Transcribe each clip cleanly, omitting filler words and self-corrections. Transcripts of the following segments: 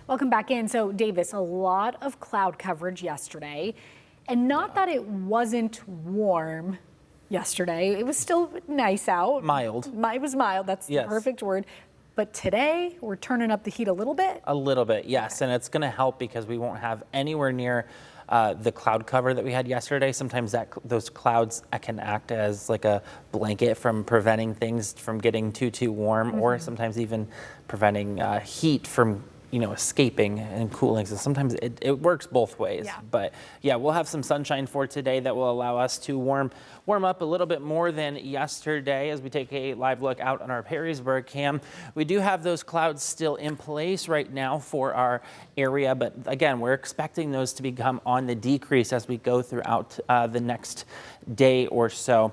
Welcome back in. So Davis, a lot of cloud coverage yesterday, and not that it wasn't warm yesterday. It was still nice out. Mild. It was mild. That's the perfect word. But today we're turning up the heat a little bit. A little bit, yes. And it's going to help because we won't have anywhere near the cloud cover that we had yesterday. Sometimes those clouds can act as like a blanket from preventing things from getting too warm, or sometimes even preventing heat from escaping and cooling. So sometimes it works both ways. Yeah. But yeah, we'll have some sunshine for today that will allow us to warm up a little bit more than yesterday. As we take a live look out on our Perrysburg cam, we do have those clouds still in place right now for our area. But again, we're expecting those to become on the decrease as we go throughout the next day or so.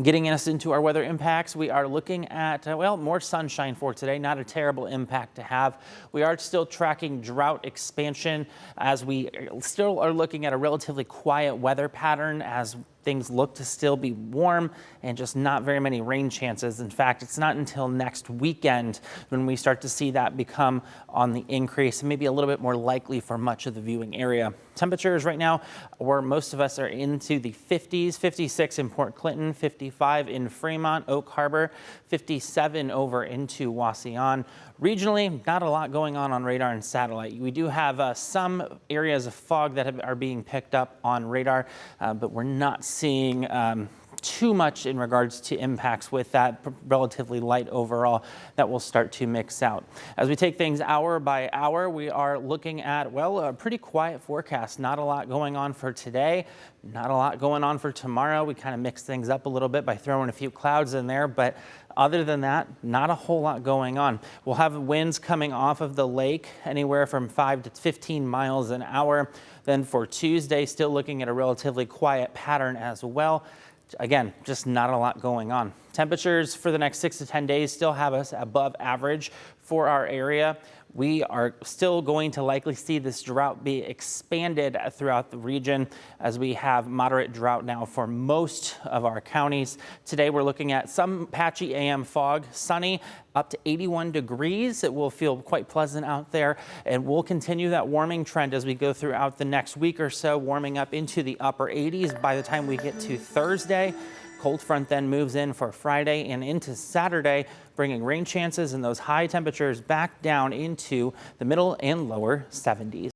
Getting us into our weather impacts, we are looking at, more sunshine for today. Not a terrible impact to have. We are still tracking drought expansion as we still are looking at a relatively quiet weather pattern as things look to still be warm and just not very many rain chances. In fact, it's not until next weekend when we start to see that become on the increase and maybe a little bit more likely for much of the viewing area. Temperatures right now, where most of us are into the 50s, 56 in Port Clinton, 55 in Fremont, Oak Harbor, 57 over into Wauseon. Regionally, not a lot going on radar and satellite. We do have some areas of fog that are being picked up on radar, but we're not seeing too much in regards to impacts with that relatively light overall that will start to mix out. As we take things hour by hour, we are looking at, a pretty quiet forecast. Not a lot going on for today, not a lot going on for tomorrow. We kind of mix things up a little bit by throwing a few clouds in there, but other than that, not a whole lot going on. We'll have winds coming off of the lake anywhere from 5 to 15 miles an hour. Then for Tuesday, still looking at a relatively quiet pattern as well. Again, just not a lot going on. Temperatures for the next 6 to 10 days still have us above average for our area. We are still going to likely see this drought be expanded throughout the region as we have moderate drought now for most of our counties. Today we're looking at some patchy AM fog, sunny, up to 81 degrees. It will feel quite pleasant out there, and we'll continue that warming trend as we go throughout the next week or so, warming up into the upper 80s by the time we get to Thursday. Cold front then moves in for Friday and into Saturday, bringing rain chances and those high temperatures back down into the middle and lower 70s.